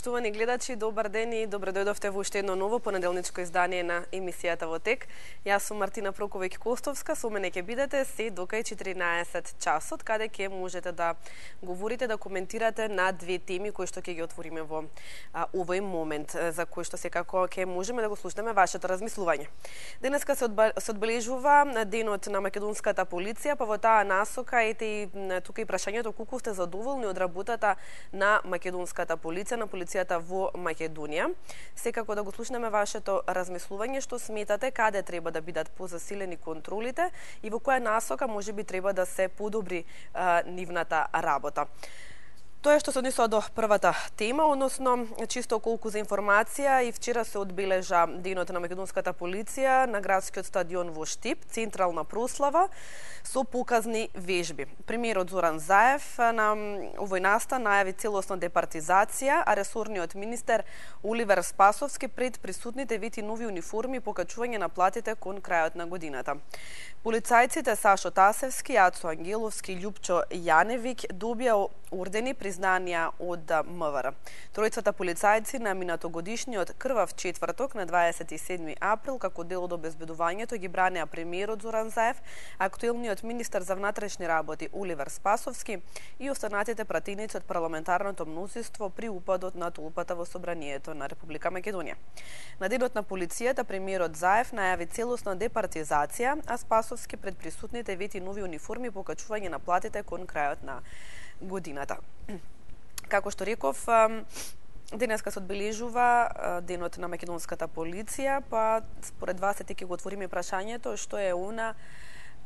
Почитувани гледачи, добар ден и добре дојдовте во уште едно ново понеделничко издание на емисијата во тек. Јас сум Мартина Проковиќ-Костовска, со мене ќе бидете се до кај 14 часот, каде ќе можете да говорите, да коментирате на две теми кои што ќе ги отвориме во овој момент, за кои што секако ќе можеме да го слушнеме вашето размислување. Денеска се одбележува денот на македонската полиција, па во таа насока ете и тука и прашањето колку сте задоволни од работата на македонската полиција, на полицијата во Македонија. Секако да го слушнеме вашето размислување, што сметате каде треба да бидат позасилени контролите и во која насока можеби треба да се подобри нивната работа. Тоа што се однесува до првата тема, односно чисто колку за информација, и вчера се одбележа денот на македонската полиција на градскиот стадион во Штип, централна прослава со показни вежби. Премиерот Зоран Заев на овој настан најави целосна департизација, а ресорниот министер Оливер Спасовски пред присутните вети нови униформи и покачување на платите кон крајот на годината. Полицајците Сашо Тасевски, Јацо Ангеловски и Љупчо Јаневик добија ордени признанија од МВР. Тројцата полицајци на минатогодишниот крвав четврток на 27 април како дел од обезбедувањето ги бранеа премиерот Зоран Заев, актуелниот министер за внатрешни работи Оливер Спасовски и останатите пратеници од парламентарното мнозинство при упадот на толпата во собранието на Република Македонија. На денот на полицијата премиерот Заев најави целосна департизација, а Спасовски пред присутните вети нови униформи и покачување на платите кон крајот на годината. Како што реков, денеска се одбележува денот на македонската полиција, па според вас ќе го отвориме прашањето што е она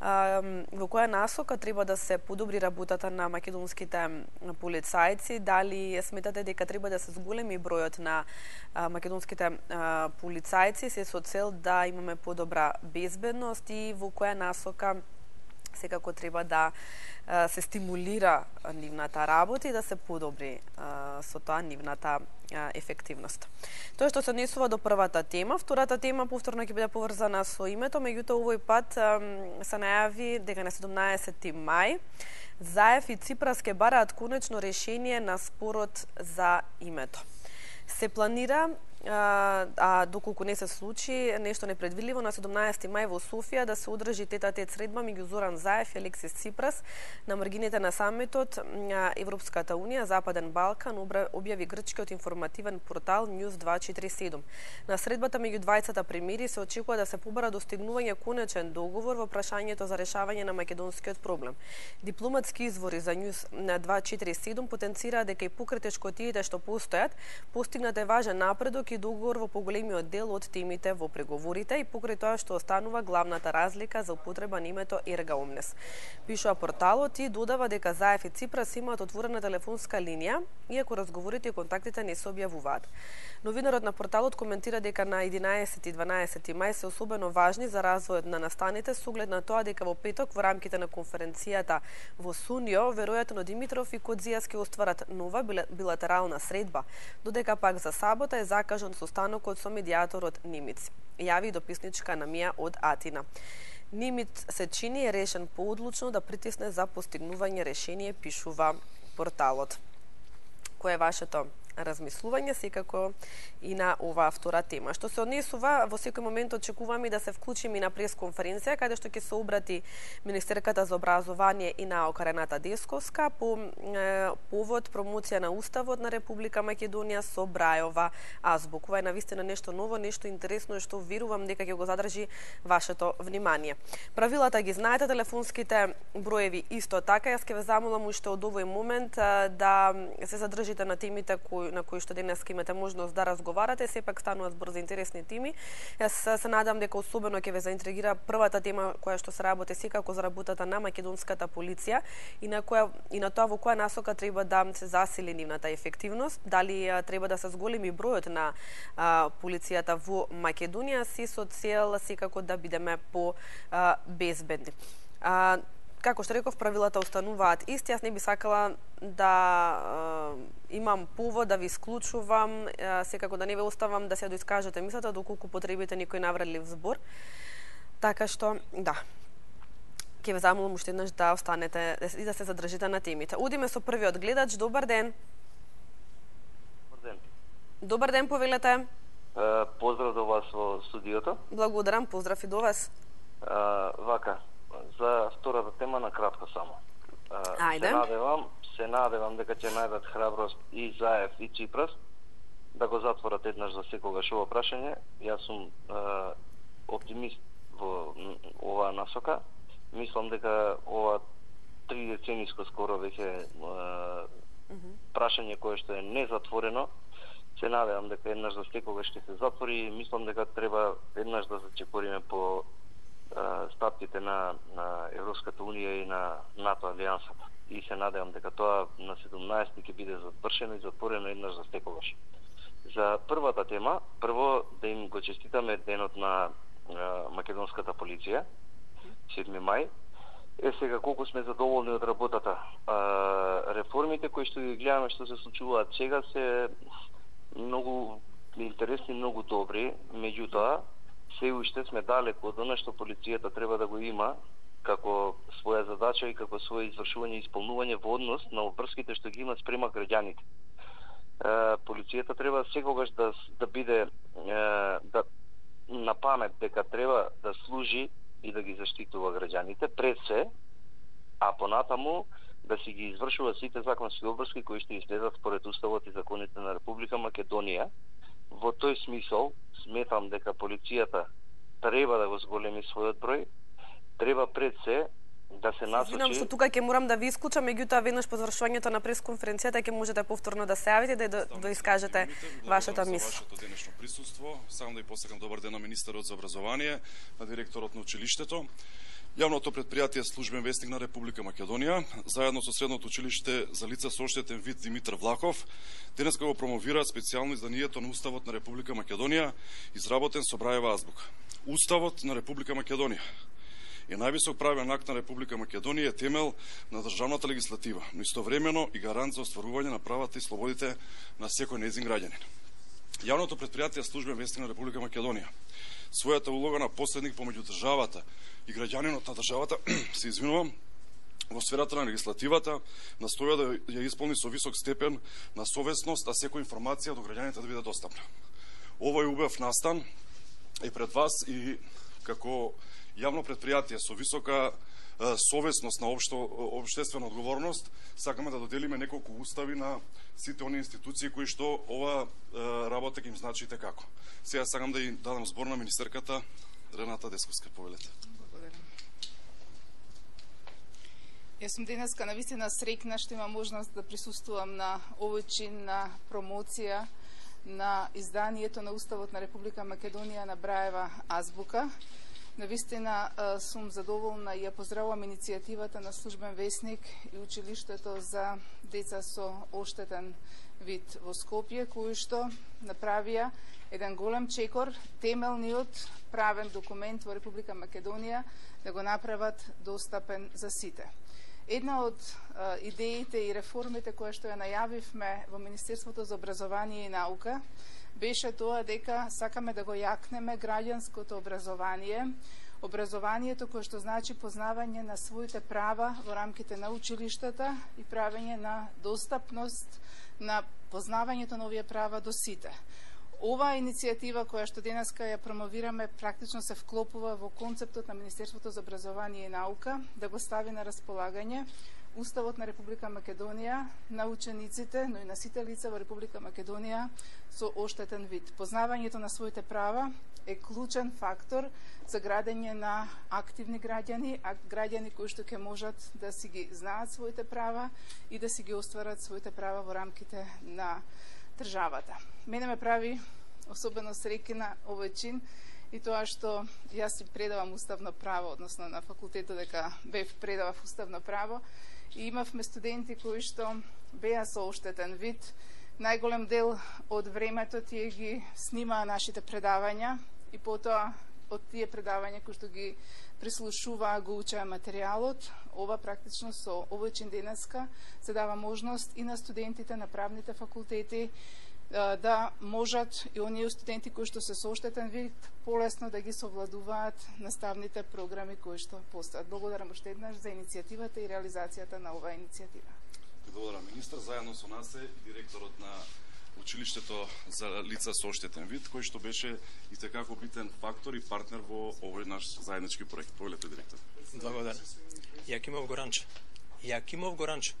во која насока треба да се подобри работата на македонските полицајци, дали сметате дека треба да се зголеми бројот на македонските полицајци се со цел да имаме подобра безбедност и во која насока секако треба да се стимулира нивната работа и да се подобри со тоа нивната ефективност. Тоа што се однесува до првата тема, втората тема повторно ќе биде поврзана со името, меѓутоа овој пат се најави дека на 17 мај Заев и Ципрас ќе бараат конечно решение на спорот за името. Се планира, а доколку не се случи нешто непредвидливо, на 17 мај во Софија да се одржи тет-а-тет средба меѓу Зоран Заев и Алексис Ципрас на маргините на самитот на Европската унија Западен Балкан, објави грчкиот информативен портал News 247. На средбата меѓу двајцата премиери се очекува да се побара достигнување конечен договор во прашањето за решавање на македонскиот проблем. Дипломатски извори за News на 247 потенцира дека и покрај тешкотиите што постојат, постигнат е важен напредок и договор во поголемиот дел од темите во преговорите и покрај тоа што останува главната разлика за употреба на името Ерга Омнес. Пишува порталот и додава дека Заев и Ципрас имаат отворена телефонска линија, иако разговорите и контактите не се објавуваат. Новинарот на порталот коментира дека на 11 и 12 мај се особено важни за развојот на настаните со оглед на тоа дека во петок во рамките на конференцијата во Сунио веројатно Димитров и Кодзијас ќе остварат нова билатерална средба, додека пак за сабота е закажан состанокот со медијаторот Нимиц, јави дописничка Намија од Атина. Нимиц се чини решен поодлучно да притисне за постигнување решение, пишува порталот. Кој е вашето размислување секако и на оваа втора тема? Што се однесува, во секој момент очекуваме да се вклучиме и на пресконференција каде што ќе се обрати министерката за образование и наука Рената Десковска по повод промоција на Уставот на Република Македонија со Брајова азбука. Ова е навистина нешто ново, нешто интересно што верувам дека ќе го задржи вашето внимание. Правилата ги знаете, телефонските броеви исто така. Јас ќе ве замолам уште од овој момент да се задржите на темите на кои што денес имате можност да разговарате, сепак стануваат збор за интересни теми. Јас се надам дека особено ќе ве заинтригира првата тема која што се работи секако за работата на македонската полиција и на тоа во која насока треба да се засили нивната ефективност, дали треба да се зголеми бројот на полицијата во Македонија си со цел секако да бидеме по безбедни. Како што реков, правилата остануваат исти. Јас не би сакала да имам повод да ви исклучувам, секако да не ве оставам да се доискажете мислата доколку потребите некој навредлив збор. Така што, да, ќе ве замолам уште еднаш да останете и да се задржите на темите. Одиме со првиот гледач. Добар ден. Добар ден. Добар ден, повелете. Поздрав до вас во студиото. Благодарам, поздрав и до вас. Вака, за втората тема на кратко само. Ајде. Се надевам дека ќе најдат храброст и Заев и Ципрас да го затворат еднаш за секогаш ова прашање. Јас сум оптимист во оваа насока. Мислам дека ова 3 децениско скоро веќе прашање кое што е незатворено, се надевам дека еднаш за секогаш ќе се затвори. Мислам дека треба еднаш да зачекориме по стапките на Европската унија и на НАТО алијансата. И се надевам дека тоа на 17 ќе биде завршено и затворено еднаш за секогаш. За првата тема, прво да им го честитаме денот на македонската полиција, 7 мај. Сега колку сме задоволни од работата. Реформите кои што ги гледаме што се случуваат сега се многу интересни, многу добри, меѓутоа се уште сме далеку од она што полицијата треба да го има како своја задача и како свое извршување и исполнување во однос на обврските што ги има спрема граѓаните. Полицијата треба секогаш да биде на памет дека треба да служи и да ги заштитува граѓаните пред се, а понатаму да си ги извршува сите законски обврски кои што излезат според уставот и законите на Република Македонија. Во тој смисол сметам дека полицијата треба да го зголеми својот број, треба пред се да се насочи. Извинам што тука ќе морам да ви исклучам, меѓутоа веднаш по завршувањето на пресконференцијата ќе можете повторно да се јавите и да искажете вашата мисла. За вашето денешно присуство, сакам да ви посакам добар ден на министерот за образование, на директорот на училиштето. Јавното предпријатие Службен вестник на Република Македонија, заедно со Средното училиште за лица со оштетен вид Димитар Влахов, денеска го промовираат специјално изданието на Уставот на Република Македонија, изработен со Брајева азбука. Уставот на Република Македонија е највисок правен акт на Република Македонија, е темел на државната легислатива, но истовремено и гарант за остварување на правата и слободите на секој нејзин граѓанин. Јавното предпријатие Службен вестник на Република Македонија својата улога на посредник помеѓу државата и граѓанинот на државата, се извинувам, во сферата на легислативата, настоја да ја исполни со висок степен на совесност, а секоја информација до граѓаните да биде достапна. Овој убав настан е пред вас и како јавно предпријатие со висока совесност на општествена одговорност, сакаме да доделиме неколку устави на сите оние институции кои што ова работа ќе им значи и како. Сега сакам да ја дадам збор на министерката Рената Десковска, повелете. Благодарам. Јас сум денеска навистина среќна што имам можност да присуствувам на овој чин на промоција на изданието на Уставот на Република Македонија на Брајева азбука. Навистина сум задоволна и ја поздравувам иницијативата на Службен вестник и училиштето за деца со оштетен вид во Скопје, кои што направија еден голем чекор, темелниот правен документ во Република Македонија да го направат достапен за сите. Една од идеите и реформите која што ја најавивме во Министерството за образование и наука беше тоа дека сакаме да го јакнеме граѓанското образование, образованието кое што значи познавање на своите права во рамките на училиштата и правење на достапност на познавањето на овие права до сите. Оваа иницијатива која што денеска ја промовираме практично се вклопува во концептот на Министерството за образование и наука да го стави на располагање Уставот на Република Македонија на учениците, но и на сите лица во Република Македонија со оштетен вид. Познавањето на своите права е клучен фактор за градење на активни граѓани, граѓани кои што ќе можат да си ги знаат своите права и да си ги остварат своите права во рамките на државата. Мене ме прави особено среќна овој чин и тоа што јас си предавам уставно право, односно на факултетот дека бев предавав уставно право и имавме студенти кои што беа со оштетен вид. Најголем дел од времето тие ги снимаа нашите предавања и потоа од тие предавања кои што ги прислушуваа, го учеа материјалот. Ова практично со овој чин денеска се дава можност и на студентите на правните факултети да можат и оние студенти кои што се со оштетен вид полесно да ги совладуваат наставните програми кои што постојат. Благодарам уште еднаш за иницијативата и реализацијата на оваа иницијатива. Благодарам, министр. Заедно со нас е директорот на училиштето за лица со оштетен вид, кој што беше итекако битен фактор и партнер во овој наш заеднички проект. Повелете, директор. Благодарам. Јакимов Горанчо.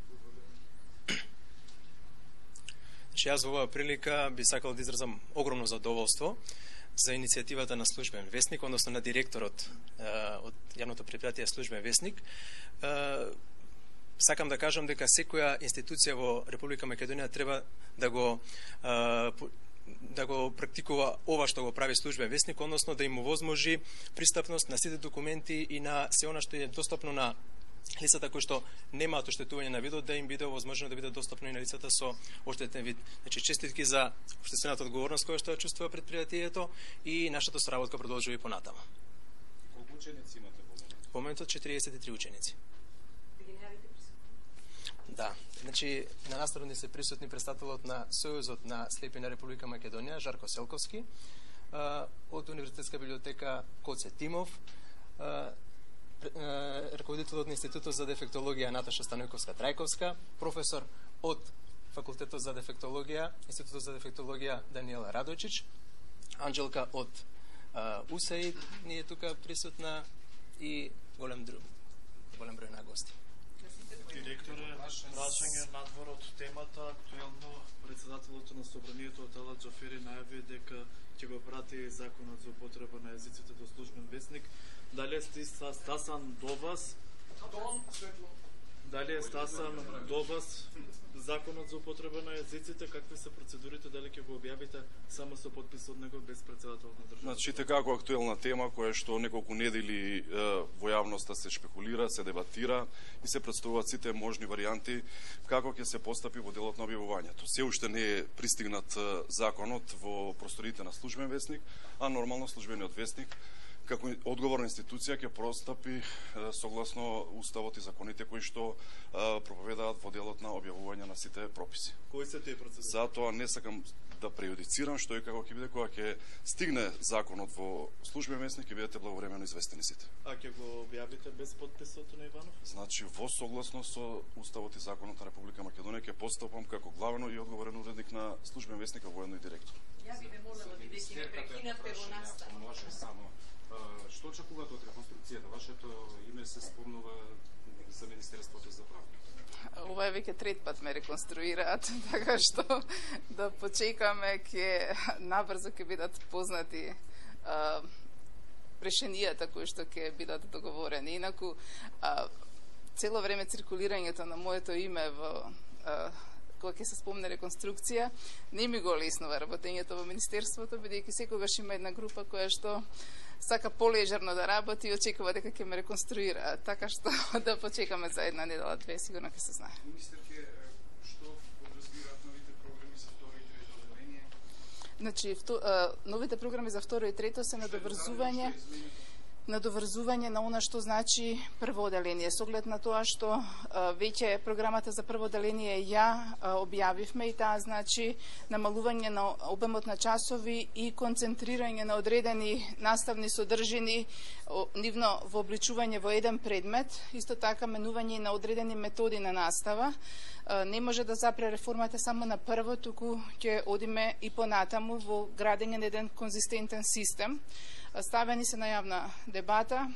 Јас во оваа прилика би сакал да изразам огромно задоволство за иницијативата на Службен вестник, односно на директорот од јавното предпријатие Службен вестник. Сакам да кажам дека секоја институција во Република Македонија треба да го практикува ова што го прави Службен вестник, односно да им овозможи пристапност на сите документи и на се она што е достапно на лицата кои што немаат оштетување на видот, да им биде овозможно да биде достапно и на лицата со оштетен вид. Значи, честитки за општествената одговорност која што ја чувствува предпријатието и нашата соработка продолжува и понатаму. Колку ученици имате во моментот? 43 ученици. Да, значи на настројни се присутни представителот на Сојузот на слепи на Република Македонија, Жарко Селковски, од Универзитетска библиотека Коце Тимов, раководителот на Институтот за дефектологија Наташа Станојковска-Трајковска, професор од Факултетот за дефектологија, Институтот за дефектологија Даниела Радојчич, Анџелка од УСАИД ни е тука присутна и голем број на гости. Директоре, прашање надвор од темата, актуелно председателот на Собранието Атала Џафери најави дека ќе го прати законот за употреба на езиците до Службен вестник. Дали е стасан до вас? Дали е стасан до вас законот за употреба на езиците? Какви се процедурите? Дали ќе го објавите само со подпис од него без председател на државата? Значи, како актуелна тема која што неколку недели во јавноста се шпекулира, се дебатира и се представуваат сите можни варијанти како ќе се постапи во делот на објавувањето. Се уште не е пристигнат законот во просториите на Службен вестник, а нормално Службениот вестник како одговорна институција ќе простапи согласно уставот и законите кои што проповедаат во делот на објавување на сите прописи. Кои се тие процедури? Затоа не сакам да прејудицирам што и како ќе биде кога ќе стигне законот во Службен вестник, ќе бидете благовремено известени сите. А ќе го објавите без подписот на Иванов? Значи во согласно со уставот и законот на Република Македонија ќе постапам како главен и одговорен уредник на Службен вестник, а воедно и директор. Ја би ме молела бидејќи ме прекинавте во настава. Може само. Што очекувате од реконструкцијата? Вашето име се спомнува за Министерството за правда. Ова е веќе трет пат ме реконструираат, така што да почекаме, набрзо ќе бидат познати решенијата кои што ќе бидат договорени. Инаку, цело време циркулирањето на моето име во кога ќе се спомне реконструкција, не ми го олеснува работењето во Министерството, бидејќи секогаш има една група која што сака полежерно да работи и очекува дека ќе ме реконструира. Така што да почекаме за една недела, две, сигурно ќе се знае. Министерке, што подразбираат новите програми за второ и трето одделение? Значи, новите програми за второ и трето се надоврзување на она што значи прво одделение. Со оглед на тоа што веќе програмата за прво одделение ја објавивме и таа значи намалување на обемот на часови и концентрирање на одредени наставни содржини, нивно вообличување во еден предмет, исто така менување на одредени методи на настава. Не може да запре реформата само на прво, туку ќе одиме и понатаму во градење на еден конзистентен систем. Ставени се на јавна дебата,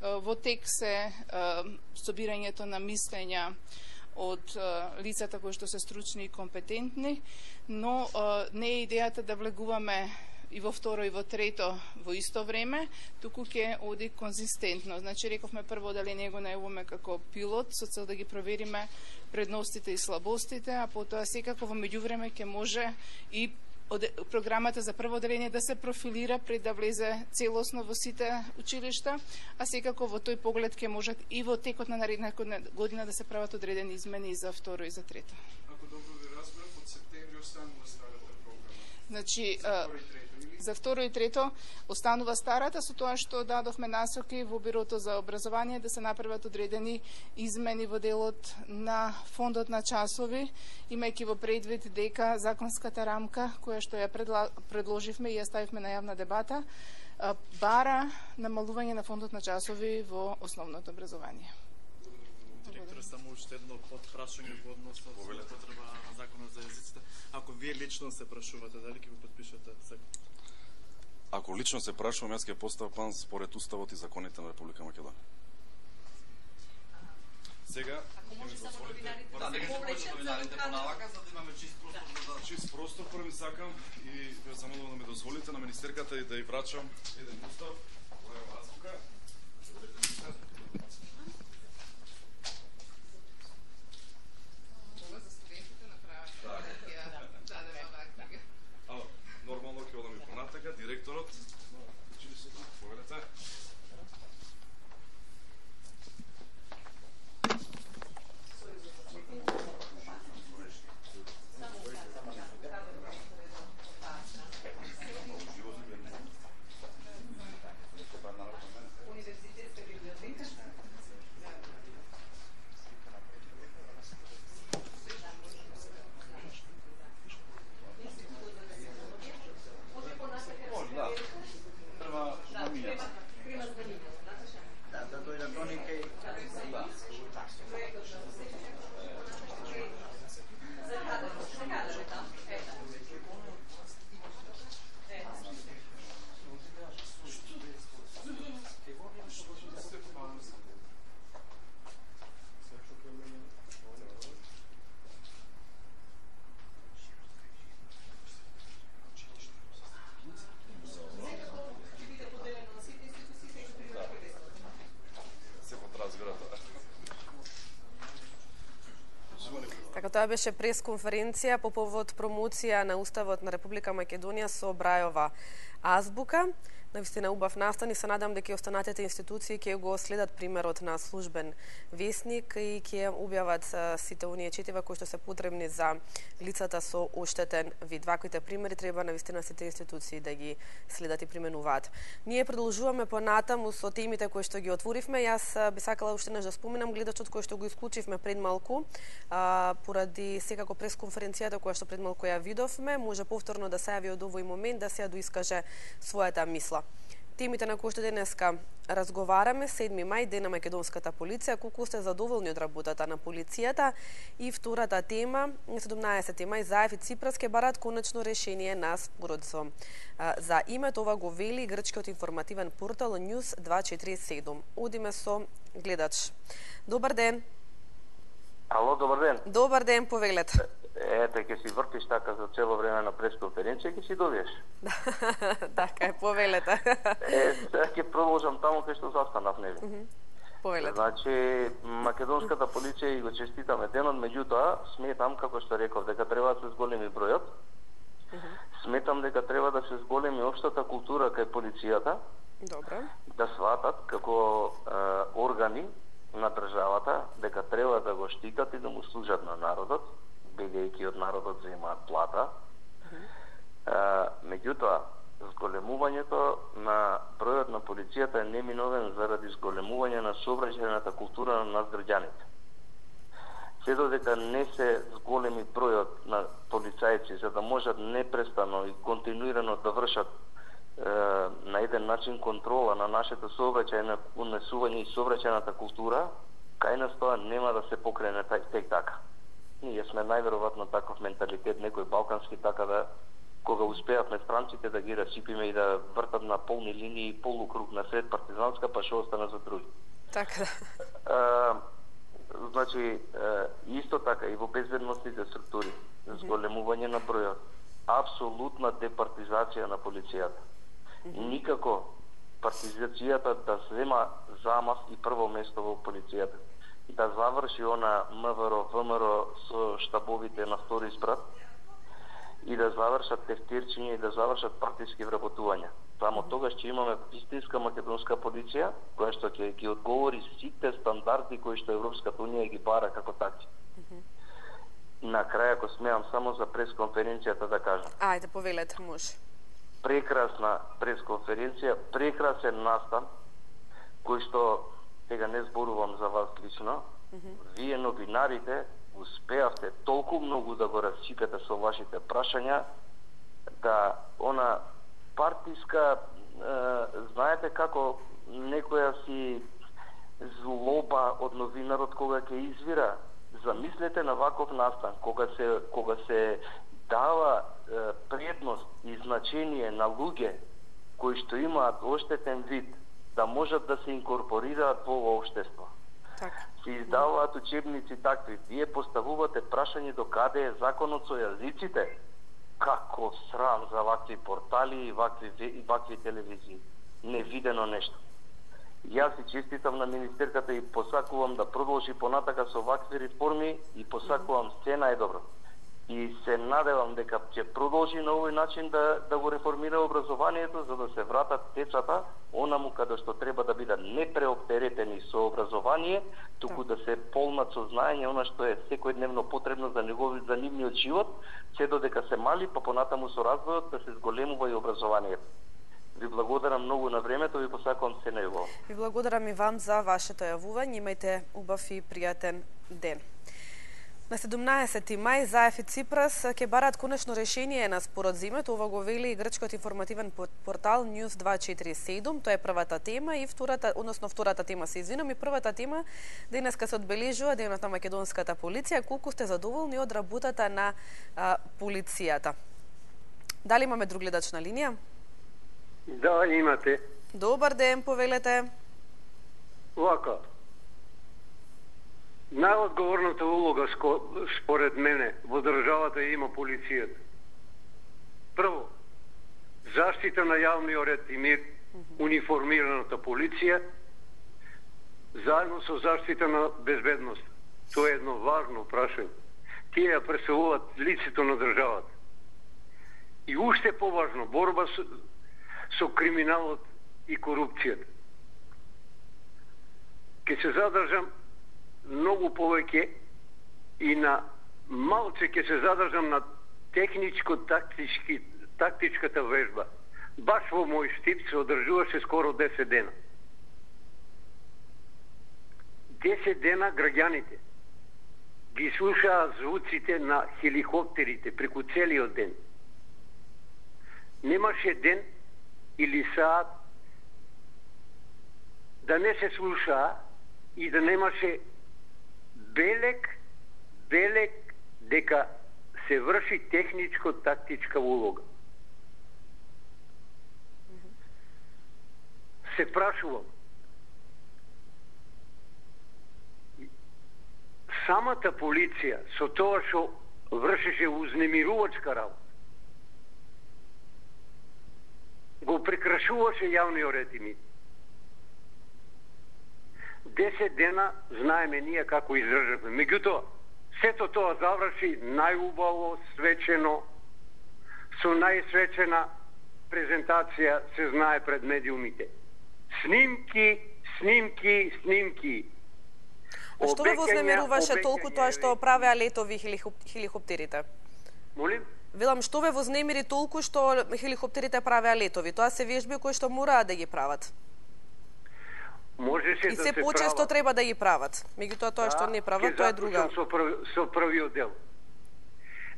во тек се собирањето на мислења од лицата кои што се стручни и компетентни, но не е идејата да влегуваме и во второ и во трето во исто време, туку ќе оди конзистентно. Значи, рековме прво дали него најавуваме како пилот, со цел да ги провериме предностите и слабостите, а потоа секако во меѓувреме ќе може и програмата за прво одделение да се профилира пред да влезе целосно во сите училишта, а секако во тој поглед ќе можат и во текот на наредната година да се прават одредени измени и за второ и за трето. Ако добро ви разбрав, од септември останува старата програма. Значи, за второ и трето останува старата, со тоа што дадовме насоки во Бирото за образование да се направат одредени измени во делот на фондот на часови, имајќи во предвид дека законската рамка која што ја предложивме и ја ставивме на јавна дебата бара намалување на фондот на часови во основното образование. Директор, само уште едно подпрашање во однос со потреба на законот за езиците. Ако вие лично се прашувате, дали ќе го подпишете закон? Ако лично се прашувам, јас ќе постапам според уставот и законите на Република Македонија. Сега, Ако може само новинарите да се повлечат за новинарите понавака, за да имаме чист простор, први сакам и ве замолувам да ми дозволите на министерката и да ја врачам еден устав, Браева азбука. Нормално ќе одам и понатака, директорот на училиштето, повелете. Така, тоа беше пресконференција по повод промоција на Уставот на Република Македонија со Брајова азбука. Навистина убав настан и се надам дека останатите институции ќе го следат примерот на службен весник и ќе објават сите оние четива кои што се потребни за лицата со оштетен вид. Ваквите примери треба навистина сите институции да ги следат и применуваат. Ние продолжуваме понатаму со темите кои што ги отворивме. Јас би сакала уште нешто да споменам, гледачот кој што го исклучивме пред малку, поради секако пресконференцијата која што пред малку ја видовме, може повторно да се јави од овој момент да се ја доискаже својата мисла. Темите на кои што денеска разговараме, 7 мај, ден на македонската полиција, колку сте задоволни од работата на полицијата, и втората тема, 17 мај, Заев и Ципрас ке барат конечно решение на спорот за името. Ова го вели грчкиот информативен портал News 247. Одиме со гледач. Добар ден. Ало, добар ден. Добар ден, повелете. Ете, ќе си вртиш така за цело време на пресконференција, ќе си добиеш. Така е, повелете. Сега ќе продолжам таму кај што застанав, нели? Повелете. Значи, македонската полиција и го честитаме денот, меѓутоа, сметам, како што реков, дека треба да се зголеми бројот. Сметам дека треба да се зголеми општата култура кај полицијата. Добро. Да сватат како органи на државата дека треба да го штитат и да му служат на народот, бидејќи од народот земаат плата. Меѓутоа, зголемувањето на бројот на полицијата е неминовен заради зголемување на сообраќајната култура на нас граѓаните. Се додека не се зголеми бројот на полицајци за да можат непрестано и континуирано да вршат на еден начин контрола на нашето сообраќајно унесување и сообраќајната култура, кај нас тоа нема да се покрене тек така. Ние сме најверојатно таков менталитет, некој балкански, така да кога успеавме странците да ги расипиме и да вртат на полни линии полукруг на сред партизанска, па што остана за други. Така. Значи, исто така и во безбедносните структури, зголемување на бројот, апсолутна департизација на полицијата. Никако партизацијата да зема замав и прво место во полицијата. Да заврши она МВР, ВМРО со штабовите на втори спрат и да завршат тефтирчиња и да завршат партиски вработувања. Само тогаш ќе имаме истинска македонска полиција која што ќе ги одговори сите стандарди кои што Европската унија ги бара како такви. На крај, ако смеам само за пресконференцијата да кажам. Ајде, повелете, може. Прекрасна пресконференција, прекрасен настан, кој што, сега не зборувам за вас лично, вие новинарите успеавте толку многу да го расипете со вашите прашања, да она партиска, знаете како некоја си злоба Па од новинарот кога ќе извира, замислете на ваков настан, кога се дава предност и значение на луѓе кои што имаат оштетен вид да можат да се инкорпорираат во општество. Така. Се издаваат учебници такви. Вие поставувате прашање до каде е законот со јазиците? Како срам за вакви портали и вакви телевизии. Невидено нешто. Јас и честитам на министерката и посакувам да продолжи понатака со вакви реформи и посакувам се најдобро. И се надевам дека ќе продолжи на овој начин да го реформира образованието за да се вратат децата онаму каде што треба да бидат не преоптеретени со образование, туку да се полнат со знаење она што е секојдневно потребно за нивниот живот, се додека се мали, па понатаму со развојот да се зголемува и образованието. Ви благодарам многу на времето, ви посакувам се најубаво. Ви благодарам и вам за вашето јавување. Имајте убав и пријатен ден. На 17 мај Заев и Ципрас ќе бараат конечно решение на споразумот, ова го вели и грчкиот информативен портал News 247. Тоа е првата тема и втората тема се извинам и првата тема денеска се одбележува денот на македонската полиција. Колку сте задоволни од работата на полицијата? Дали имаме друг гледач на линија? Да, имате. Добар ден, повелете. Вака. Најодговорната улога според мене во државата има полицијата. Прво, заштита на јавниот ред и мир, униформираната полиција, заедно со заштита на безбедност. Тоа е едно важно прашање. Тие ја представуваат лицето на државата. И уште поважно, борба со криминалот и корупцијата. Ке се задржам многу повеќе и на малце ке се задржам на техничко-тактичката вежба. Баш во мој штип се одржуваше скоро 10 дена. 10 дена граѓаните ги слушаа звуците на хеликоптерите преку целиот ден. Немаше ден или саат да не се слушаа и да немаше белек дека се врши техничко-тактичка улога. Се прашувам, самата полиција со тоа што вршеше узнемирувачка работа, го прекрашуваше јавниот ред и мир. 10 дена знаеме ние како издржавме. Меѓутоа, сето тоа заврши најубаво, свечено, со најсвечена презентација се знае пред медиумите. Снимки. А што ве вознемируваше толку тоа што правеа летови хеликоптерите? Молим? Велам, што ве вознемири толку што хеликоптерите правеа летови? Тоа се вежби кои што мораат да ги прават. Можеше и да се почесто треба да ги прават. Меѓутоа тоа што не прават, тоа е друга. Со првиот дел.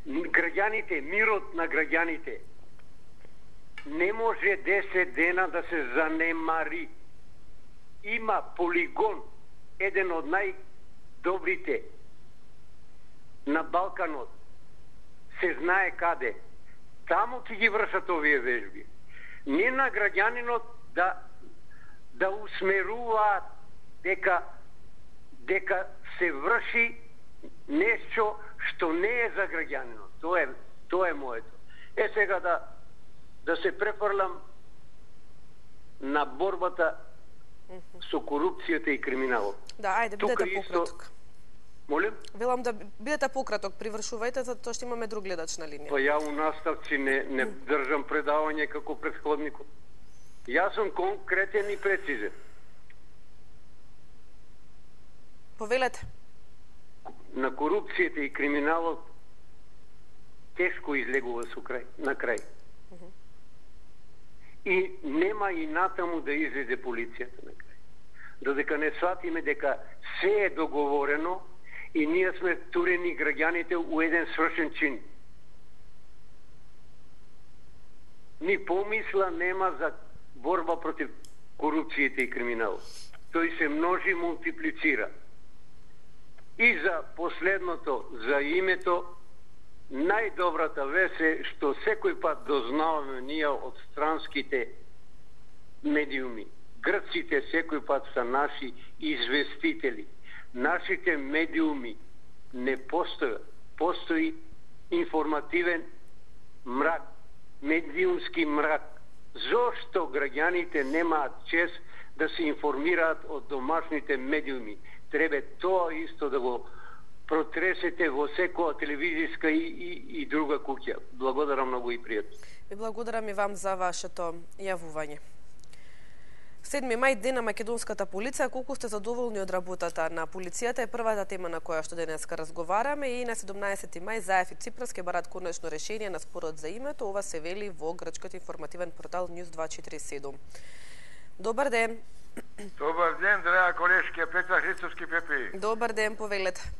Граѓаните, мирот на граѓаните не може 10 дена да се занемари. Има полигон, еден од најдобрите на Балканот. Се знае каде. Таму ќе ги вршат овие вежби. Не на граѓанинот да усмеруваат дека се врши нешто што не е за граѓанинот. Тоа е моето. Сега да се префрлам на борбата со корупцијата и криминалот. Да, ајде, бидете пократок. Молим? Велам да бидете пократок, привршувајте, затоа што имаме друг гледач на линија. Па ја у наставци не држам предавање како претходникот. Јас сум конкретен и прецизен. Повелете. На корупцијата и криминалот тешко излегува на крај. И нема и натаму да излезе полицијата на крај. Додека не сватиме дека се е договорено и ние сме турени граѓаните у еден свршен чин. Ни помисла нема за борба против корупцијата и криминалот. тој се множи, мултиплицира. И за последното, за името, најдобрата вест е што секој пат дознаваме ние од странските медиуми. Грците секој пат са наши известители. Нашите медиуми не постојат. Постои информативен мрак, медиумски мрак. Зошто граѓаните немаат чест да се информираат од домашните медиуми? Треба тоа исто да го протресете во секоја телевизиска и друга куќа. Благодарам многу и пријатно. Ви благодарам и вам за вашето јавување. 7 мај, ден на македонската полиција. Колку сте задоволни од работата на полицијата е првата тема на која што денеска разговараме, и на 17 мај Заев и Ципрас ќе барат конечно решение на спорот за името. Ова се вели во грчкиот информативен портал News 247. Добар ден. Добар ден, драга колешки, Петар Христовски Пепи. Добар ден, повелете.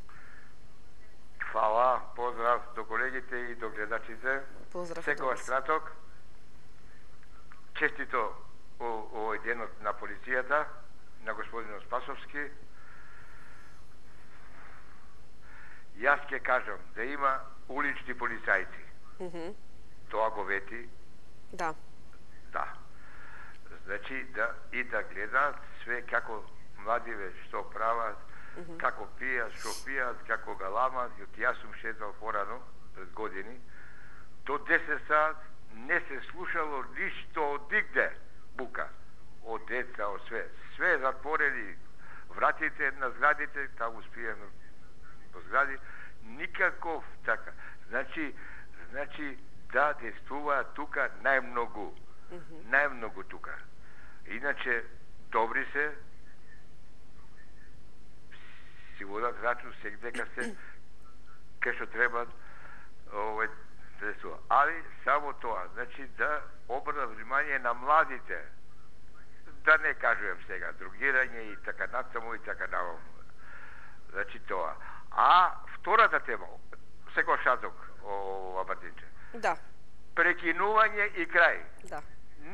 Фала, поздрав до колегите и до гледачите. Поздрав. Секогаш краток. Честито овој денот на полицијата, на господинот Спасовски. Јас ќе кажам да има улични полицајци. Тоа го вети. Да. Да. Значи да и да гледаат све како младиве што прават, како пијат, што пијат, како галамат. Јас сум шетал порано пред години. До 10 сат не се слушало ништо од нигде. Бука, од деца, од све. Све затворени вратите на зградите, таму спијано по згради, никаков така. Значи да действува тука најмногу. Најмногу тука. Иначе добри се, си водат рачун секдека се, кај што требат действува. Али само тоа, значи да обрнат внимание на младите, да не кажувам сега другирање и така насаму и така наваму. Значи тоа. А втората тема, секој шазок, Мартинче. Да. Прекинување и крај. Да.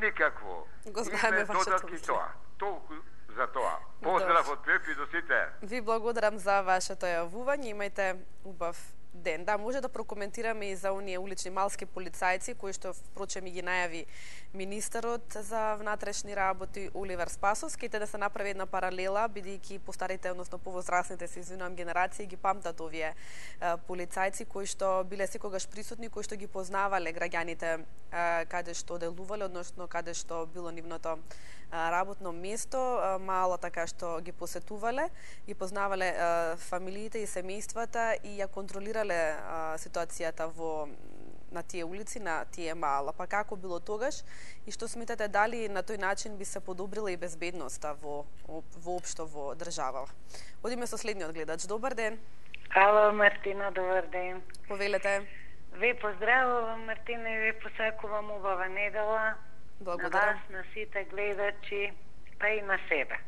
Никакво. Го знаеме вашето мислење. Тоа. Толку за тоа. Поздрав од Пепи до сите. Ви благодарам за вашето јавување. Имајте убав ден. Да, може да прокоментираме и за оние улични малски полицајци, кои што впрочем и ги најави министерот за внатрешни работи Оливер Спасовски. Те да се направи една паралела, бидејќи постарите, односно повозрасните, се извинувам, генерации ги памтат овие полицајци кои што биле секогаш присутни, кои што ги познавале граѓаните каде што делувале, односно каде што било нивното работно место, мало така што ги посетувале, ги познавале фамилиите и семејствата и ја контролирале ситуацијата на тие улици, на тие мала. Па како било тогаш и што сметате, дали на тој начин би се подобрила и безбедноста воопшто во држава? Одиме со следниот гледач. Добар ден. Ало, Мартина, добар ден. Повелете. Ви поздравувам, Мартина, и ви посакувам убава недела. Благодарам. На вас, на сите гледачи, па и на себе.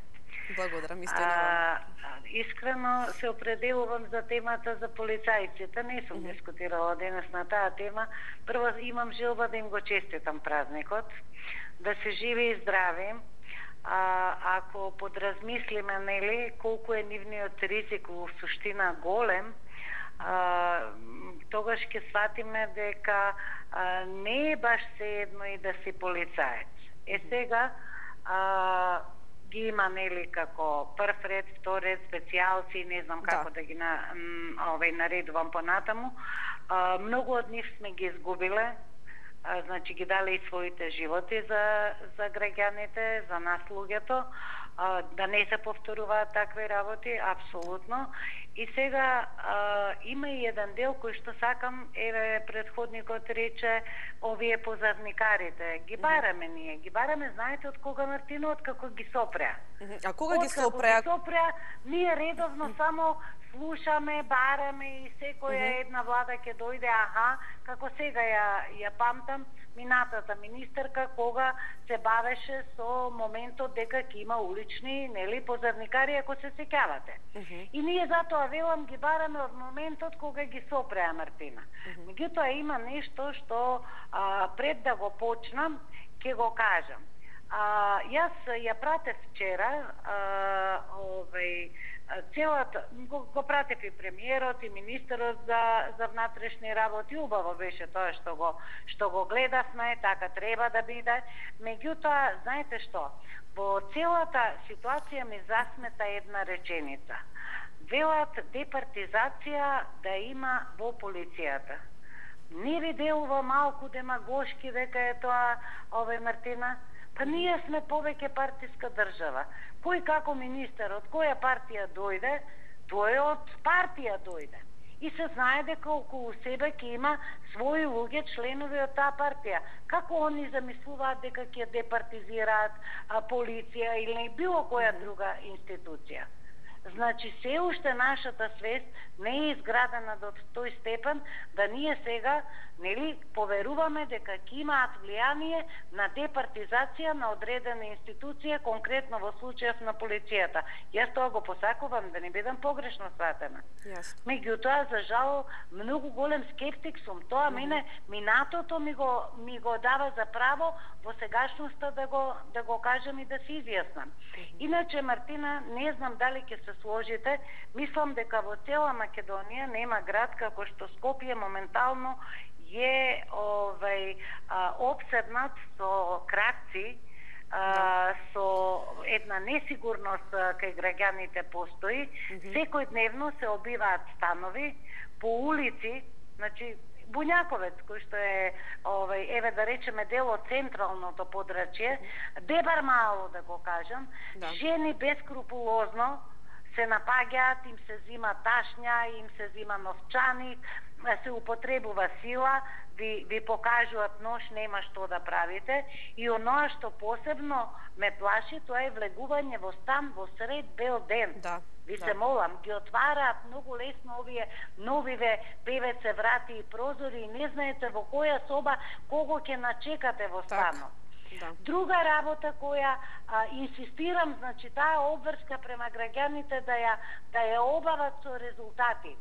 Благодарам, исто и на вам. Искрено се определувам за темата за полицајците. Не сум дискутирала денес на таа тема. Прво имам желба да им го честитам празникот, да се живи и здрави. Ако подразмислиме, нели, колку е нивниот ризик во суштина голем, тогаш ќе сватиме дека не е баш sejedno и да си полицаец. Сега ги има, нели, како прв ред, втор ред, специјалци, не знам како да ги наредувам понатаму. Многу од нив сме ги изгубиле, значи ги дале и своите животи за граѓаните, за нас луѓето, да не се повторуваат такви работи, апсолутно. И сега има и еден дел кој што сакам, предходникот рече, овие позарникарите. Ги бараме ние, ги бараме, знаете од кога, Мартино, од како ги сопреа. А кога ги сопреа? Ние редовно само слушаме, бараме и секоја една влада ќе дојде, како сега ја памтам, минатата министерка кога се бавеше со моментот дека ќе има улични, нели, позарникари, ако се сеќавате. И ние затоа велам ги бараме од моментот кога ги сопреа, Мартина. Меѓутоа има нешто што пред да го почнам ќе го кажам. Јас ја пратев вчера, целата, го пратев и премиерот и министерот за внатрешни работи, убаво беше тоа што го гледавме, така треба да биде. Меѓутоа, знаете што, во целата ситуација ми засмета една реченица. Велат департизација да има во полицијата. Не ви делува малку демагошки дека е тоа, Мартина? Па ние сме повеќе партиска држава. Кој како министер, од која партија дојде, тој од партија дојде. И се знае дека околу себе ќе има своји луѓе, членови од таа партија. Како они замислуваат дека ќе департизираат полиција или било која друга институција? Значи, се уште нашата свест не е изградена до тој степен да ние сега, нели, поверуваме дека ќе имаат влијание на департизација на одредена институција, конкретно во случајот на полицијата. Јас тоа го посакувам, да не бидам погрешно сватена. Меѓутоа, за жал, многу голем скептик сум. Тоа мене, минатото ми го дава за право во сегашноста да го кажам и да се изјаснам. Иначе, Мартина, не знам дали ќе се сложите, мислам дека во цела Македонија нема град како што Скопје моментално е обседнат со крадци, со една несигурност кај граѓаните постои. Секојдневно се обиваат станови по улици, значи Буњаковец, кој што е, еве да речеме, дел од централното подрачје, Дебар мало да го кажам, жени бескрупулозно се напаѓаат, им се зима ташња, им се зима новчаник, се употребува сила, ви покажуваат нож, нема што да правите. И оноа што посебно ме плаши, тоа е влегување во стан во сред бел ден. Ви се молам, ги отвараат многу лесно овие новиве певеце врати и прозори и не знаете во која соба кого ќе начекате во станот. Друга работа која инсистирам, значи таа обврска према граѓаните да ја обават со резултати.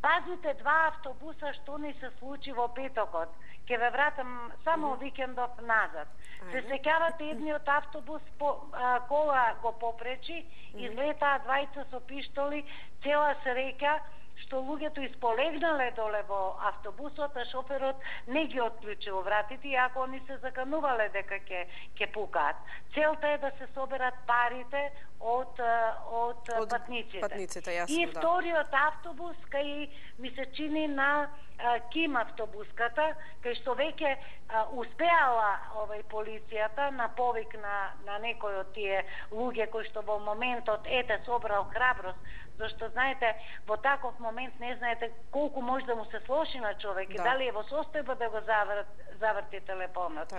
Пазите, 2 автобуса што ни се случи во петокот. Ке ве вратам само викендов назад. Се сеќавате, едниот автобус кола го попречи, излетаа двајца со пиштоли, цела среќа што луѓето исполегнале доле во автобусот, а шоферот не ги отклучил вратите, иако они се заканувале дека ќе пукаат. Целта е да се соберат парите од патниците. И вториот автобус, кај ми се чини на Ким автобуската, кај што веќе успеала полицијата на повик на некој од тие луѓе кои што во моментот собрал храброст, зашто знаете, во таков момент не знаете колку може да му се слоши на човек и дали е во состојба да го заврти телефонот.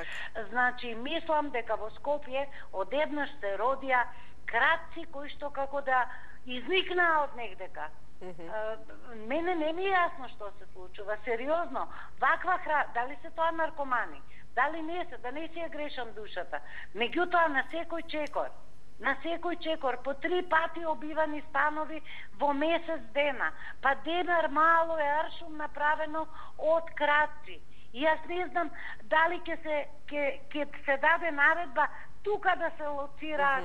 Значи, мислам дека во Скопје одеднаш се родија крадци кои што како да изникнаа од негдека. Мене не ми е јасно што се случува, сериозно. Ваква дали се тоа наркомани, дали не се, да не си ја грешам душата. Меѓутоа на секој чекор, по 3 пати обивани станови во месец дена. Па Дебар мало е аршум направено од крадци. И јас не знам дали ќе се даде наредба тука да се лоцираат,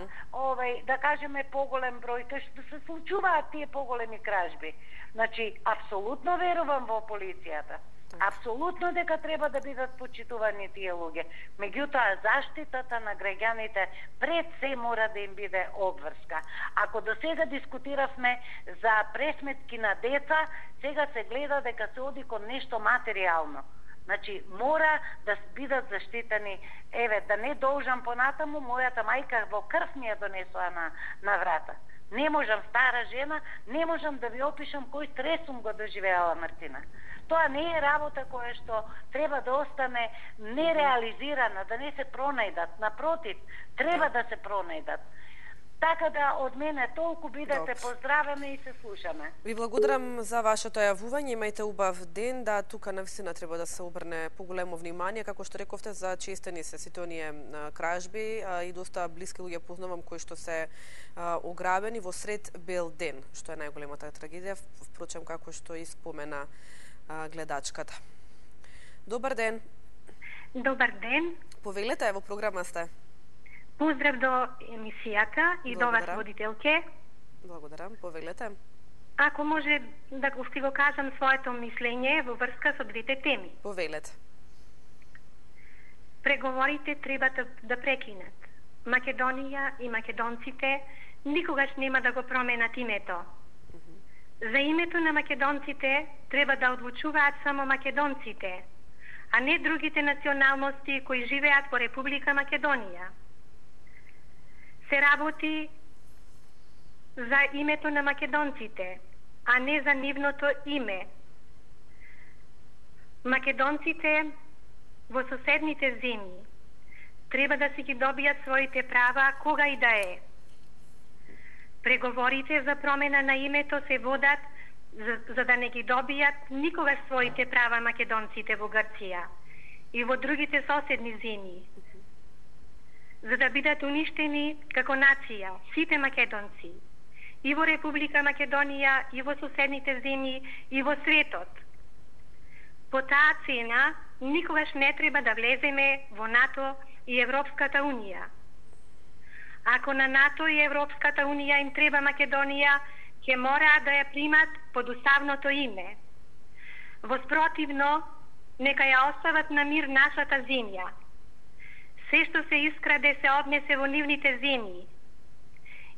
да кажеме, поголем број, кај што се случуваат тие поголеми кражби. Значи, апсолутно верувам во полицијата. Апсолутно дека треба да бидат почитувани тие луѓе. Меѓутоа, заштитата на граѓаните пред се мора да им биде обврска. Ако до сега дискутиравме за пресметки на деца, сега се гледа дека се оди кон нешто материјално. Значи, мора да бидат заштитени. Еве, да не должам понатаму, мојата мајка во крв ми ја донесла на врата. Не можам, стара жена, не можам да ви опишам кој стрес сум го доживеала, Мартина. Тоа не е работа која што треба да остане нереализирана, да не се пронајдат. Напротив, треба да се пронајдат. Така да од мене толку, бидете поздравени и се слушаме. Ви благодарам за вашето јавување, имајте убав ден, да тука навистина треба да се обрне поголемо внимание, како што рековте, за честени се сите оние кражби и доста блиски луѓе познавам кои што се ограбени во сред бел ден, што е најголемата трагедија, впрочем како што и спомена гледачката. Добар ден. Добар ден. Повелете, во програма сте. Поздрав до емисијата и до вас водителке. Благодарам, повелете. Ако може да си го кажам своето мислење во врска со двете теми. Повелете. Преговорите треба да прекинат. Македонија и македонците никогаш нема да го променат името. За името на македонците треба да одлучуваат само македонците, а не другите националности кои живеат во Република Македонија. Се работи за името на македонците, а не за нивното име. Македонците во соседните земји треба да си ги добијат своите права кога и да е. Преговорите за промена на името се водат за да не ги добијат никогаш своите права македонците во Грција и во другите соседни земји. За да бидат уништени како нација сите македонци и во Република Македонија и во соседните земји и во светот. По таа цена никогаш не треба да влеземе во НАТО и Европската Унија. Ако на НАТО и Европската Унија им треба Македонија, ќе мора да ја примат под уставното име. Воспротивно, нека ја остават на мир нашата земја. Се што се искраде се однесе во нивните земји.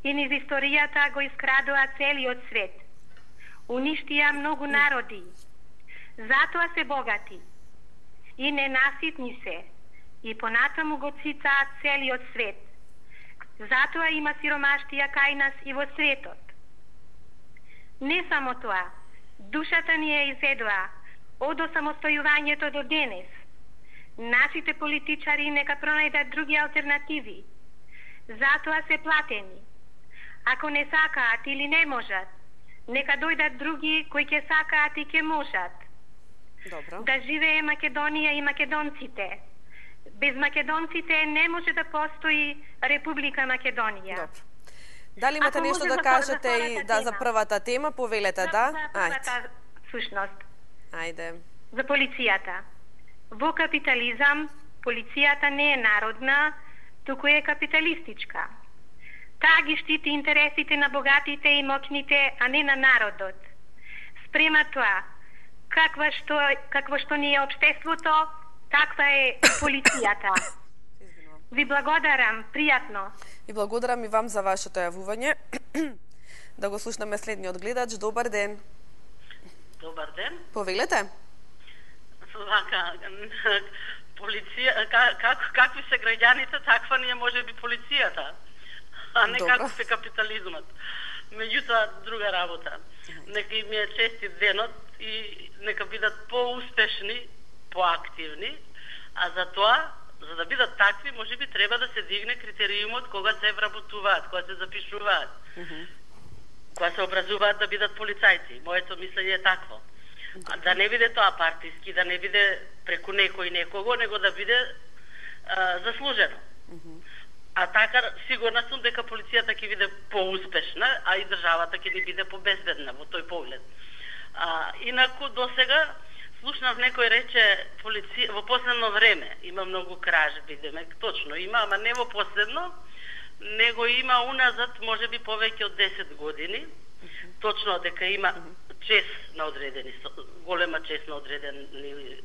И низ историјата го искрадоа целиот свет. Уништија многу народи. Затоа се богати. И ненаситни се. И понатаму го цицаат целиот свет. Затоа има сиромаштија кај нас и во светот. Не само тоа, душата ни е изедоа од осамостојувањето до денес. Нашите политичари нека пронајдат други алтернативи. Затоа се платени. Ако не сакаат или не можат, нека дојдат други кои ќе сакаат и ќе можат. Добро. Да живее Македонија и македонците. Без македонците не може да постои Република Македонија. Добро. Дали имате нешто да кажете и за првата тема? Повелете, да? Првата сушност. Ајде. За полицијата. Во капитализам, полицијата не е народна, туку е капиталистичка. Таа ги штити интересите на богатите и моќните, а не на народот. Спрема тоа, какво што ни е општеството, таква е полицијата. Ви благодарам, пријатно. И благодарам и вам за вашето јавување. Да го слушнаме следниот гледач. Добар ден. Добар ден. Повелете. Какви се граѓаните, таква ни е можеби полицијата, а не како се капитализмот. Меѓутоа, друга работа. Нека им е честит денот и нека бидат поуспешни, поактивни, а за тоа, за да бидат такви, можеби треба да се дигне критериумот кога се вработуваат, кога се запишуваат, кога се образуваат да бидат полицајци. Моето мислење е такво. Да не биде тоа партиски, да не биде преку некој некого, него да биде заслужено. А така, сигурна сум дека полицијата ќе биде поуспешна, а и државата ќе ни биде побезбедна во тој поглед. Инаку, досега, слушнав некој рече, во последно време има многу кражби, демек, точно има, ама не во последно, него има уназад, може би повеќе од 10 години, точно дека има чест на одредени, голема чест на одредени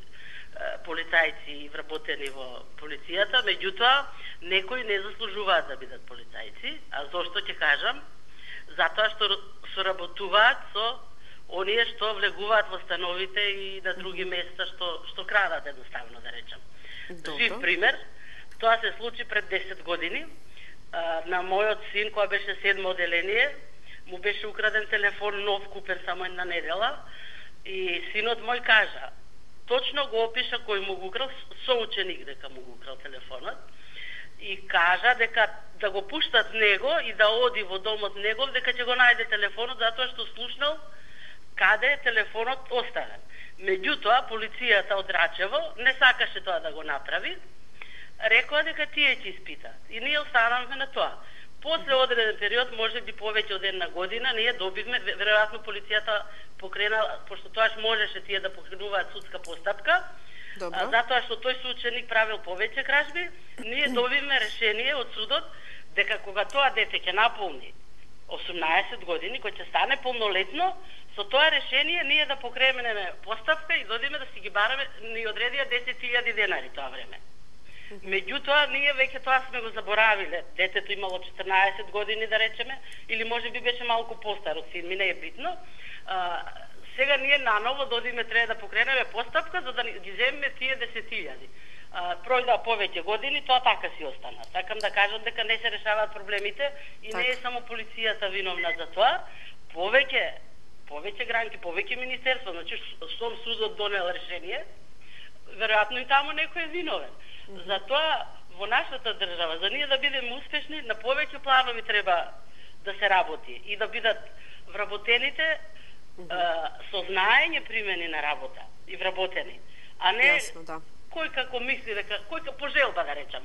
полицајци и вработени во полицијата, меѓутоа, некои не заслужуваат да бидат полицајци, а зошто ќе кажам? Затоа што соработуваат со оние што влегуваат во становите и на други места што крадат, едноставно да речам. Жив пример, тоа се случи пред 10 години. На мојот син, која беше 7 оделение, му беше украден телефон нов, купен само една недела, и синот мој кажа, точно го опиша кој му го украл, соученик дека му го украл телефонот, и кажа дека да го пуштат него и да оди во домот негов, дека ќе го најде телефонот, затоа што слушнал каде е телефонот оставен. Меѓутоа, полицијата од Рачево не сакаше тоа да го направи, рекоа дека тие ќе испитаат. И ние останавме на тоа. После одреден период, може би повеќе од една година, ние добивме, веројатно полицијата покрена, пошто тоаш можеше тие да покренуваат судска постапка, затоа што тој соученик правил повеќе кражби, ние добивме решение од судот дека кога тоа дете ќе наполни 18 години, кој ќе стане полнолетно, со тоа решение ние да покренеме постапка и додиме да си ги бараме, ни одредија 10.000 денари тоа време. Меѓутоа, ние веќе тоа сме го заборавиле. Детето имало 14 години, да речеме, или може би беше малку постар од син ми, не е битно. Сега ние наново додиме треба да покренеме постапка за да ги земеме тие 10.000. Пројдоа повеќе години, тоа така си остана. Сакам да кажам дека не се решаваат проблемите и не е само полицијата виновна за тоа. Повеќе гранки, повеќе министерство, значи сом судот донел решение, веројатно и таму некој е виновен. Затоа во нашата држава, за ние да бидеме успешни, на повеќе планови треба да се работи и да бидат вработените со знаење примени на работа и вработени, а не кој како мисли дека кој пожелба, да речам.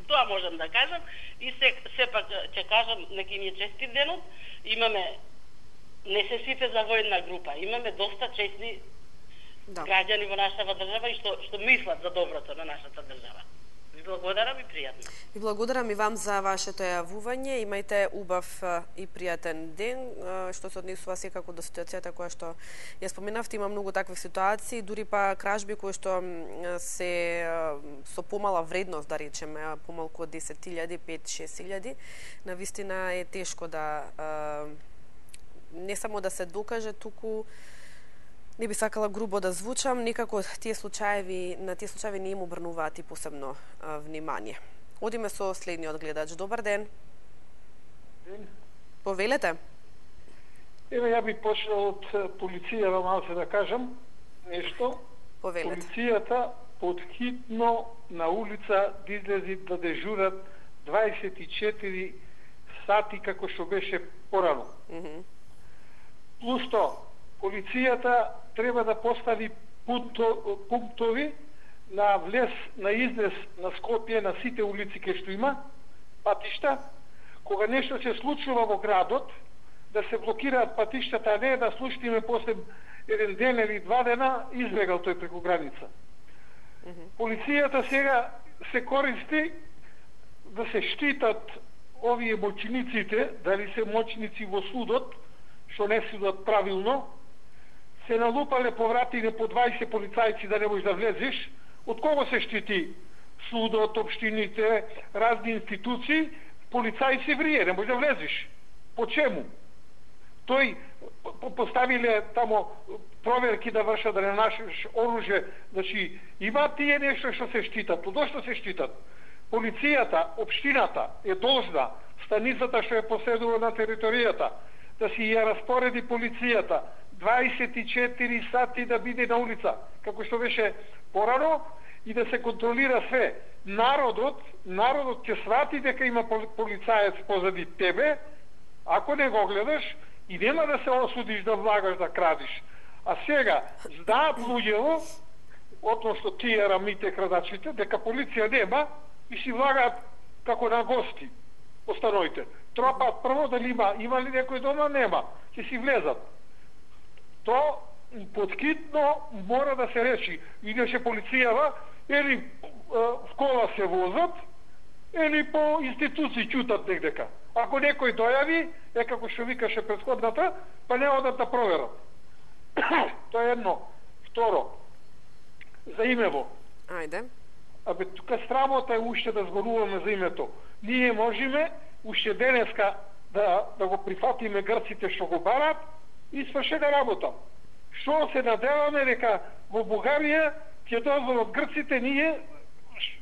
Тоа можам да кажам и сепак ќе кажам, нека им е честит денот. Имаме, не се сите за војна група, имаме доста честни граѓани во нашата држава и што мислат за доброто на нашата држава. Ви благодарам и пријатно. Ви благодарам и вам за вашето јавување. Имајте убав и пријатен ден. Што се однесува секако до ситуацијата која што ја споменавте, има многу такви ситуации, дури па кражби кои што се со помала вредност, да речеме, помалку од 10.000, 5-6.000. Навистина е тешко да не само да се докаже, туку не би сакала грубо да звучам, некако на тие случаи не им обрнуваат и посебно внимание. Одиме со следниот гледач. Добар ден. Повелете. Еве, ја би почнал од полицијата, малце да кажам нешто. Повелете. Полицијата подхитно на улица да излези да дежурат 24 сати како што беше порано. Плюс тоа, полицијата треба да постави пунктови на влез, на излез на Скопје, на сите улици кај што има патишта. Кога нешто се случува во градот, да се блокираат патиштата, а не да слушнеме после еден ден или 2 дена избегал тој преку граница. Полицијата сега се користи да се штитат овие моќниците, дали се моќници во судот, што не судат правилно, се налупале повратине по 20 полицајци да не можеш да влезеш. Од кого се штити? Судот, општините, разни институции, полицај се врие, не можеш да влезеш. По чему? Тој поставиле тамо проверки да вршат, да не нашиш оружје, значи има тие нешто што се штитат. Од што се штитат? Полицијата, општината е должна, станицата што е поседува на територијата, да си ја распореди полицијата 24 сати да биде на улица, како што беше порано, и да се контролира све. Народот ќе свати дека има полицаец позади тебе, ако не го гледаш, и нема да се осудиш да влагаш, да крадиш. А сега, знаат луѓето, односно тие рамите крадачите, дека полиција нема и си влагаат како на гости по станоите. Тропаат прво дали има ли некој дома, нема. Ќе си влезат. То подкитно мора да се реши. Иначе полицијава или в кола се возат, или по институции чутат негдека. Ако некој дојави, како што викаше претходната, па не одат да проверат. Тоа е едно. Второ, за имево. Ајде. Абе, тука срамота е уште да зборуваме за името. Ние можеме уште денеска да го прифатиме грците што го барат и свршена работа. Што се надеваме дека во Бугарија ќе дозволат грците ние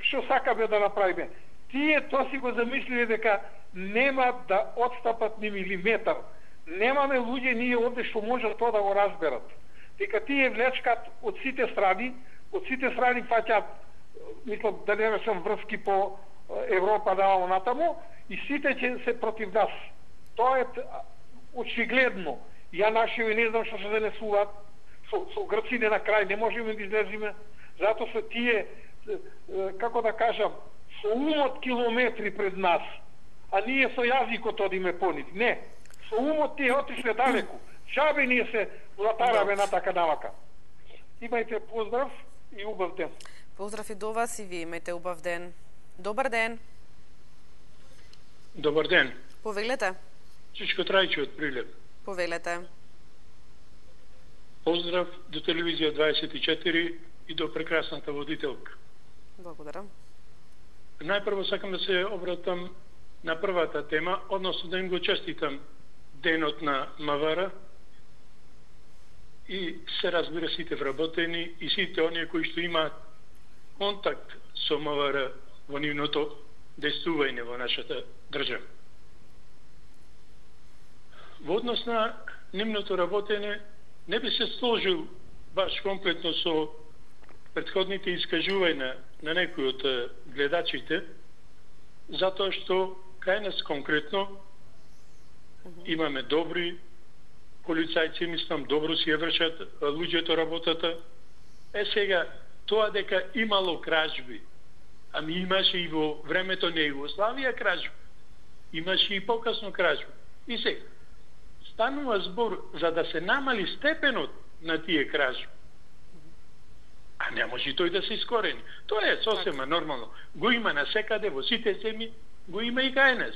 што сакаме да направиме. Тие тоа си го замислиле дека нема да отстапат ни милиметар. Немаме луѓе ние овде што можат тоа да го разберат. Дека тие влечкат од сите страни фаќат, мислам да не сум врски по Европа наваму натаму, и сите ќе се против нас. Тоа е очигледно. Ја нашиви не знам што се занесуваат, со грците на крај не можеме да излезиме, затоа се тие, како да кажам, со умот километри пред нас, а ние со јазикот одиме по нив. Не, со умот тие отишле далеку. Чабе ние се латараме на така навака. Имајте поздрав и убав ден. Поздрав и до вас и вие имајте убав ден. Добар ден. Добар ден. Повелете. Чичко Трајче од Прилеп. Повелете. Поздрав до телевизија 24 и до прекрасната водителка. Благодарам. Најпрво сакам да се обратам на првата тема, односно да им го честитам денот на МВР и се разбира сите вработени и сите оние кои што имаат контакт со МВР во нивното действување во нашата држава. Во однос на нивното работење не би се сложил баш комплетно со претходните искажувања на некои од гледачите, затоа што кај нас конкретно имаме добри полицајци, мислам, добро си ја вршат луѓето работата. Сега, тоа дека имало кражби, ами имаше и во времето на Југославија кражби, имаше и покасно кражби. И сега, станува збор за да се намали степенот на тие кражби. А не може тој да се искорени. Тоа е сосема нормално. Го има насекаде, во сите земји, го има и кај нас.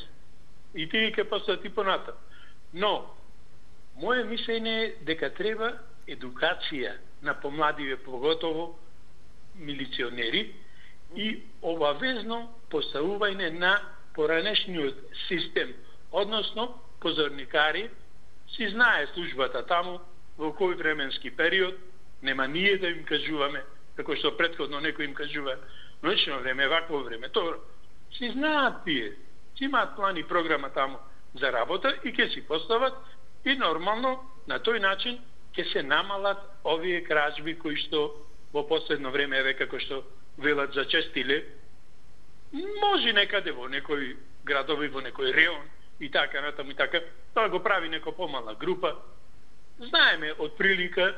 И тие ќе постојат и понатаму. Но, моје мислење е дека треба едукација на помладиве, поготово милиционери, и обавезно поставување на поранешниот систем, односно позорникари, си знае службата таму во кој временски период, нема ние да им кажуваме, како што претходно некој им кажува, ноќно време, вакво време, тоа си знаат тие, си имаат план и програма таму за работа и ќе си постават и нормално на тој начин ќе се намалат овие кражби кои што во последно време еве како што велат зачестиле. Може некаде во некој градови, во некој реон и така натаму и така, тоа го прави некоја помала група. Знаеме од прилика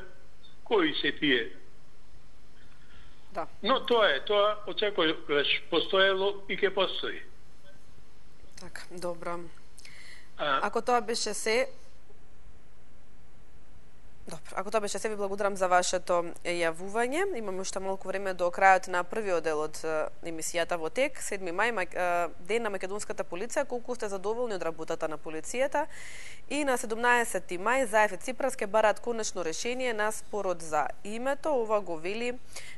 кои се тие. Да. Но тоа е, тоа од секојаш постоело и ќе постои. Така, добро. Ако тоа беше се, добро, ако тоа беше се, ви благодарам за вашето јавување. Имаме уште малку време до крајот на првиот дел од емисијата во тек. 7 мај, ден на македонската полиција. Колку сте задоволни од работата на полицијата? И на 17 мај Заев и Ципрас ке бараат конечно решение на спорот за името. Ова го вели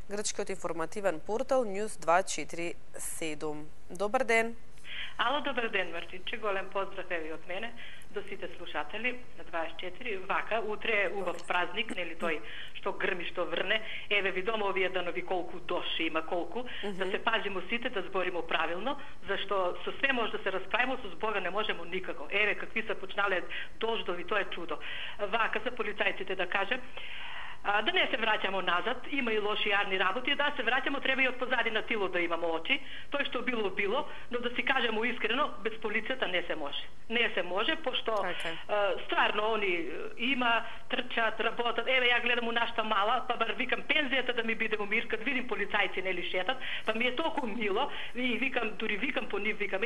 грчкиот информативен портал News 247. Добар ден. Ало, добар ден, Мартинче. Голем поздрав еви од мене до сите слушатели на 24. Вака, утре е убав празник, нели тој што грми, што врне. Еве видомо овие данови колку доши има, колку. Да се пазимо сите, да зборимо правилно, зашто со све може да се расправимо, со Бога не можемо никако. Еве какви се почнале дождови, тоа е чудо. Вака за полицајците да кажем, да не се враќамо назад, има и лоши јарни работи, да се враќамо, треба и од позади на тило да имамо очи. Тој што било, било, но да си кажемо искрено, без полицијата не се може. Не се може, пошто стварно они има, трчат, работат. Еве, ја гледам у нашата мала, па бар викам пензијата да ми биде у мир, кад видим полицајци нели шетат, па ми е толку мило, и викам, дури викам по нив, викам,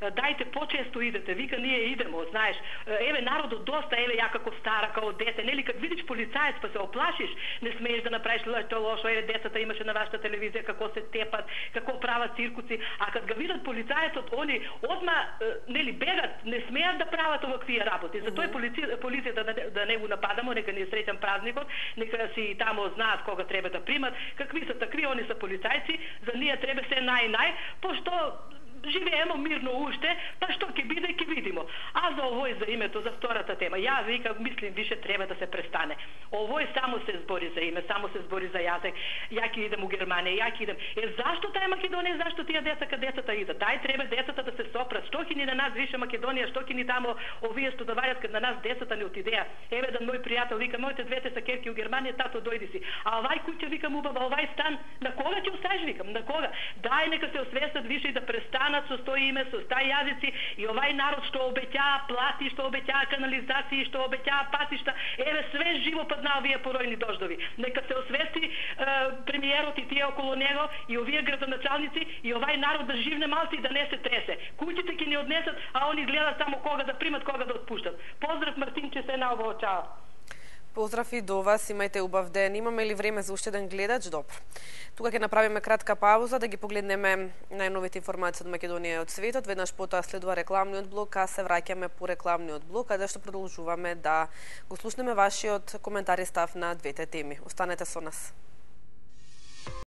дајте почесто идете, вика, ние идемо, знаеш, еве, народот доста, еве, ја како стара, како дете, нели, кад видиш полицаец, па се оплашиш, не смееш да направиш лошо, децата имаше на вашата телевизија како се тепат, како прават циркуци, а кад го видат полицајецот, они одма нели бегат, не смеат да прават овакви работи. Затоа е полицијата да не го нападамо, нека ни е среќен празникот, нека си тамо знаат кога треба да примат, какви се такви, они се полицајци, за ние треба се нај, пошто живеемо мирно уште, па што ќе биде, ќе видимо. А за овој, за името, за втората тема, ја вика, мислим, више треба да се престане. Овој само се збори за име, само се збори за јазик. Ја ќе идем у Германија, ја ќе идем. Зашто тај Македонија, зашто тие децата идат? Тај треба децата да се сопрат. Што ќе ни на нас више Македонија, што ќе ни тамо овие што да вајат кад на нас децата не отидеа. Еве да мој пријател вика, моите двете са керки у Германија, тато дојди си. А овај куќа викам убава, овај стан, на кога ќе оставиш, викам, на кога? Дај нека се освестат више и да престанат со тој име, со тај јазици, и овај народ што обеќаа плати, што обеќаа канализации, што обеќаа патишта, еве све живо падна овие поројни дождови. Нека се освести премиерот и тие околу него и овие градоначалници и овај народ да живне малци и да не се тресе. Куќите ќе ни однесат, а они гледат само кога да примат, кога да отпуштат. Поздрав, Мартинче, се на ово, чао. Поздрав и до вас, имајте убав ден. Имаме ли време за уште еден гледач? Добро. Тука ќе направиме кратка пауза да ги погледнеме најновите информации од Македонија и од светот. Веднаш потоа следува рекламниот блок, а се враќаме по рекламниот блок, каде што продолжуваме да го слушнеме вашиот коментар и став на двете теми. Останете со нас.